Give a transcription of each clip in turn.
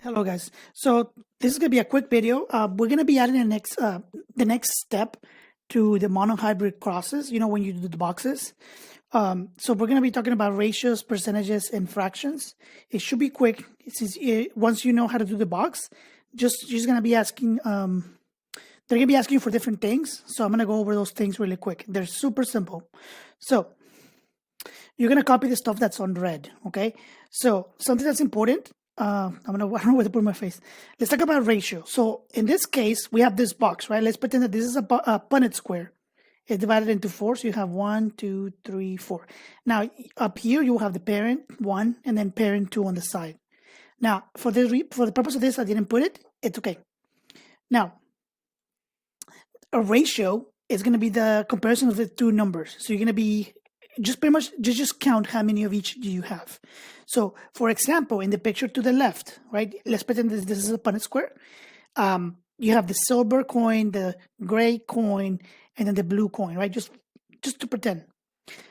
Hello guys. So this is going to be a quick video. We're going to be adding the next step to the monohybrid crosses, when you do the boxes. So we're going to be talking about ratios, percentages, and fractions. It should be quick. Once you know how to do the box, just going to be asking, they're going to be asking you for different things. So I'm going to go over those things really quick. They're super simple. So you're going to copy the stuff that's on red, okay? So something that's important, I don't know where to put my face. Let's talk about ratio. So in this case, we have this box, right? Let's pretend that this is a Punnett square. It's divided into 4, so you have 1, 2, 3, 4. Now up here you have the parent 1 and then parent 2 on the side. Now for the purpose of this, I didn't put it. It's okay. Now a ratio is going to be the comparison of the two numbers. So you're going to be just pretty much just count how many of each do you have. So for example, in the picture to the left, right, let's pretend this is a Punnett square. You have the silver coin, the gray coin, and then the blue coin, right? Just to pretend.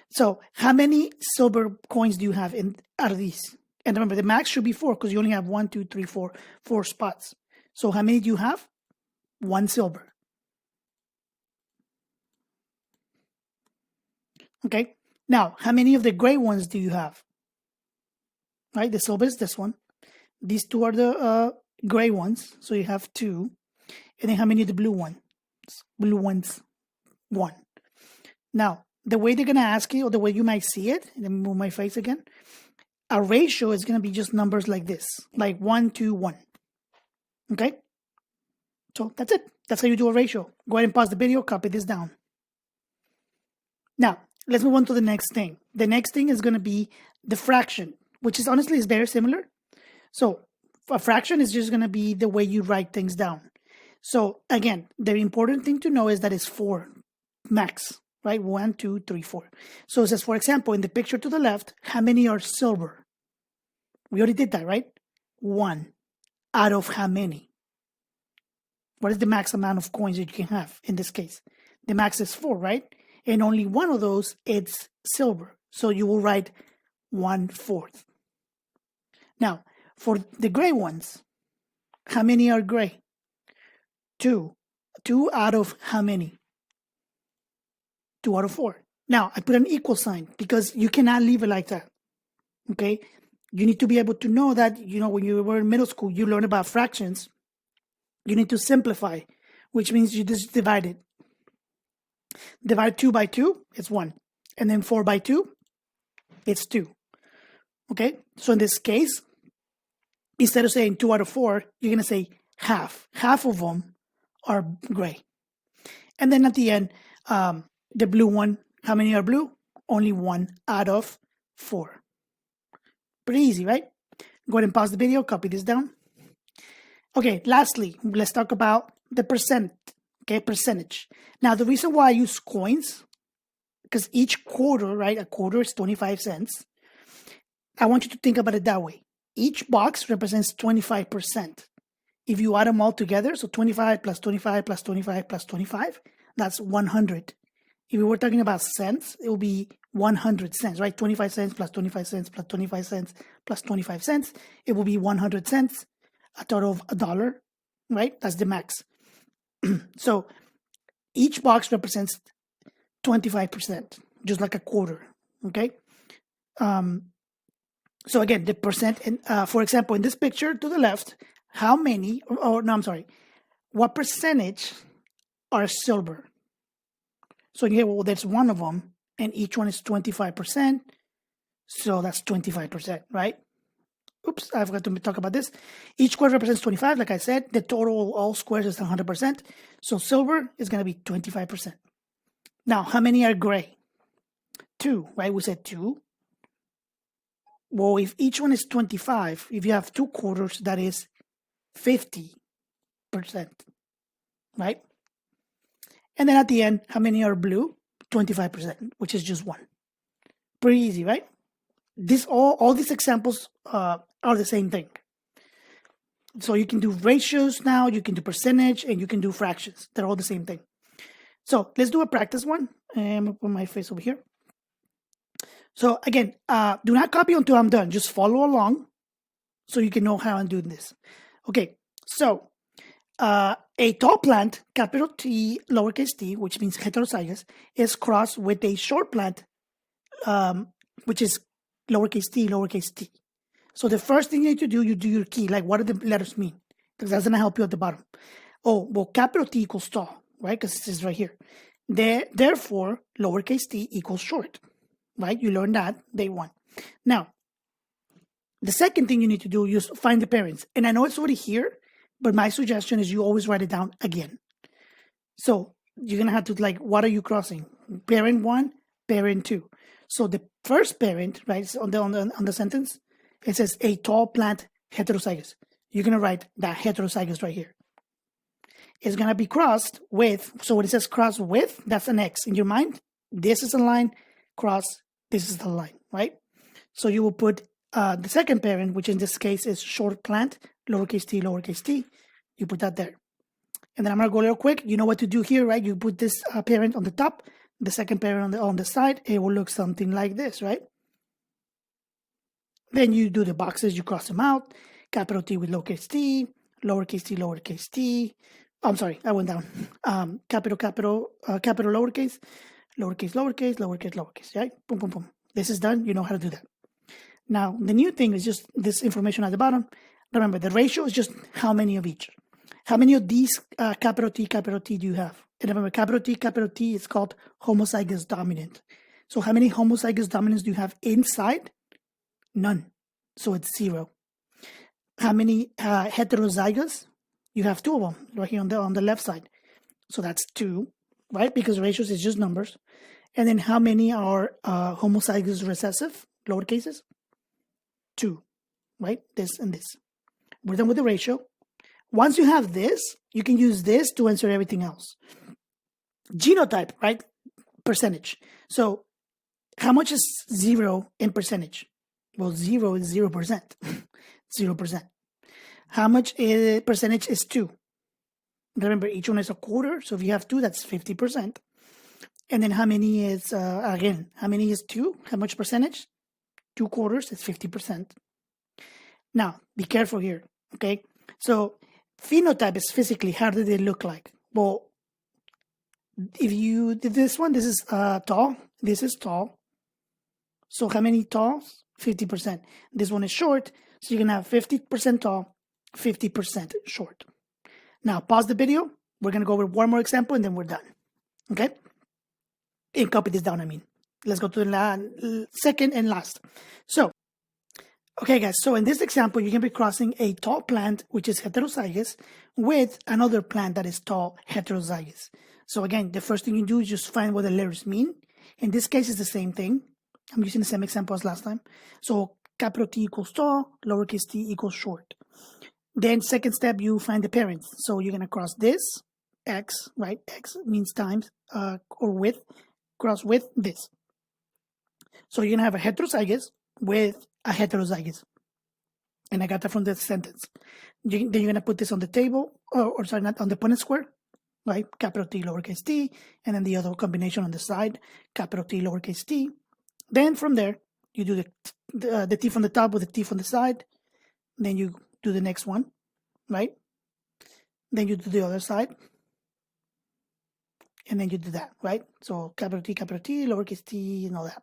So how many silver coins do you have out of these? And remember, the max should be 4 because you only have 1, 2, 3, 4 spots. So how many do you have? 1 silver. Okay. Now, how many of the gray ones do you have? Right, the silver is this one. These two are the gray ones, so you have 2. And then how many of the blue ones? Blue ones, 1. Now, the way they're gonna ask you, or the way you might see it, let me move my face again. A ratio is gonna be just numbers like this, like 1, 2, 1. Okay? So that's it. That's how you do a ratio. Go ahead and pause the video, copy this down. Now, let's move on to the next thing. The next thing is going to be the fraction, which is honestly is very similar. So a fraction is just going to be the way you write things down. So again, the important thing to know is that it's 4 max, right? 1, 2, 3, 4. So it says, for example, in the picture to the left, how many are silver? We already did that, right? 1 out of how many? What is the max amount of coins that you can have in this case? The max is 4, right? And only one of those, it's silver. So you will write 1/4. Now, for the gray ones, how many are gray? 2. 2 out of how many? 2 out of 4. Now, I put an equal sign because you cannot leave it like that. Okay? You need to be able to know that, when you were in middle school, you learn about fractions. You need to simplify, which means you just divide it. Divide 2 by 2, it's 1. And then 4 by 2, it's 2. Okay? So in this case, instead of saying 2 out of 4, you're going to say half. Half of them are gray. And then at the end, the blue one, how many are blue? Only 1 out of 4. Pretty easy, right? Go ahead and pause the video, copy this down. Okay, lastly, let's talk about the percent. Okay, percentage. Now, the reason why I use coins, because each quarter, right, a quarter is 25 cents. I want you to think about it that way. Each box represents 25%. If you add them all together, so 25 plus 25 plus 25 plus 25, that's 100. If we were talking about cents, it will be 100 cents, right? 25 cents plus 25 cents plus 25 cents plus 25 cents. It will be 100 cents, a total of $1, right? That's the max. So each box represents 25%, just like a quarter, okay? So again, the percent, for example, in this picture to the left, what percentage are silver? So here, well, there's one of them, and each one is 25%, so that's 25%, right? Oops, I forgot to talk about this. Each square represents 25, like I said. The total, all squares, is 100%. So silver is going to be 25%. Now, how many are gray? 2, right? We said 2. Well, if each one is 25, if you have 2 quarters, that is 50%, right? And then at the end, how many are blue? 25%, which is just 1. Pretty easy, right? All these examples are the same thing. So you can do ratios now, you can do percentage, and you can do fractions. They're all the same thing. So let's do a practice one. I'm gonna put my face over here. So again, do not copy until I'm done. Just follow along. so you can know how I'm doing this. Okay, so a tall plant, capital T, lowercase t, which means heterozygous, is crossed with a short plant, which is lowercase t. So the first thing you need to do, you do your key, like what do the letters mean? Because that's going to help you at the bottom. Oh, well, capital T equals tall, right? Because this is right here. Therefore, lowercase t equals short, right? You learned that day one. Now, the second thing you need to do is find the parents. And I know it's already here, but my suggestion is you always write it down again. So you're going to have to, like, what are you crossing? Parent 1, parent 2. So the first parent, right, on the sentence, it says a tall plant heterozygous. You're going to write that heterozygous right here. It's going to be crossed with, so when it says cross with, that's an X. In your mind, this is a line, cross, this is the line, right? So you will put the second parent, which in this case is short plant, lowercase t, you put that there. And then I'm going to go real quick. You know what to do here, right? You put this parent on the top, the second parent on the side. It will look something like this, right? Then you do the boxes, you cross them out. Capital T with lowercase t, lowercase t. I'm sorry, I went down. Capital, lowercase, lowercase, right? Boom, boom, boom. This is done. You know how to do that. Now, the new thing is just this information at the bottom. Remember, the ratio is just how many of each. How many of these capital T do you have? And remember, capital T is called homozygous dominant. So how many homozygous dominants do you have inside? None. So it's 0. How many heterozygous? You have 2 of them right here on the left side. So that's 2, right? Because ratios is just numbers. And then how many are homozygous recessive, lower cases? 2, right? This and this. We're done with the ratio. Once you have this, you can use this to answer everything else. Genotype, right? Percentage. So how much is 0 in percentage? Well, 0 is 0%. 0%. How much percentage is 2? Remember, each one is a quarter. So if you have 2, that's 50%. And then how many is, again, how many is 2? How much percentage? 2 quarters is 50%. Now, be careful here, okay? So phenotype is physically, how do they look like? Well, if you did this one, this is tall. This is tall. So how many talls? 50%. This one is short. So you can have 50% tall, 50% short. Now, pause the video. We're going to go over one more example and then we're done. Okay? And copy this down, I mean. Let's go to the second and last. So, okay, guys. So in this example, you're going to be crossing a tall plant, which is heterozygous, with another plant that is tall heterozygous. So again, the first thing you do is just find what the letters mean. In this case, it's the same thing. I'm using the same example as last time. So capital T equals tall, lowercase t equals short. Then second step, you find the parents. So you're going to cross this, X, right? X means times or with, cross with this. So you're going to have a heterozygous with a heterozygous. And I got that from the sentence. Then you're going to put this on the table, or sorry, not on the Punnett square, right? Capital T, lowercase t, and then the other combination on the side, capital T, lowercase t. Then from there, you do the T from the top with the T from the side. Then you do the next one, right? Then you do the other side. And then you do that, right? So capital T, lowercase t, and all that.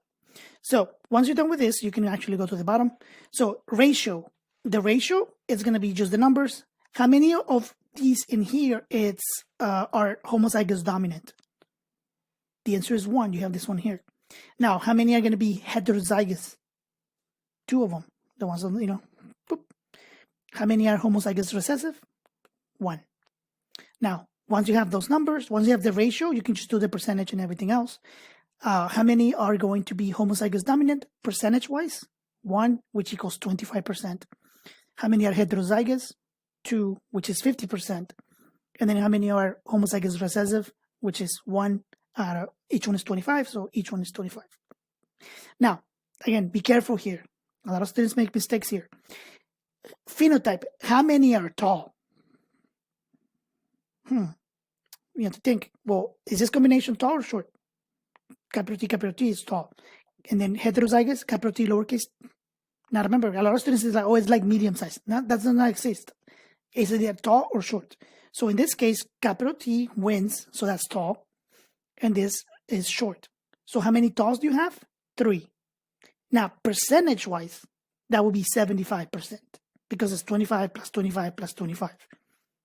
So once you're done with this, you can actually go to the bottom. So ratio. The ratio is going to be just the numbers. How many of these in here are homozygous dominant? The answer is 1. You have this one here. Now, how many are going to be heterozygous? 2 of them. The ones on, boop. How many are homozygous recessive? 1. Now, once you have those numbers, once you have the ratio, you can just do the percentage and everything else. How many are going to be homozygous dominant percentage-wise? 1, which equals 25%. How many are heterozygous? 2, which is 50%. And then how many are homozygous recessive, which is 1. Each one is 25, so each one is 25. Now, again, be careful here. A lot of students make mistakes here. Phenotype, how many are tall? You have to think, well, is this combination tall or short? Capital T is tall. And then heterozygous, capital T, lowercase Now remember, a lot of students is like, oh, it's like medium size. No, that does not exist. It's either tall or short. So in this case, capital T wins, so that's tall, and this is short. So how many talls do you have? 3. Now, percentage-wise, that would be 75% because it's 25 plus 25 plus 25.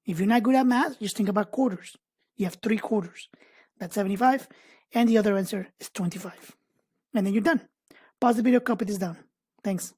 If you're not good at math, just think about quarters. You have 3 quarters. That's 75, and the other answer is 25. And then you're done. Pause the video, copy this down. Thanks.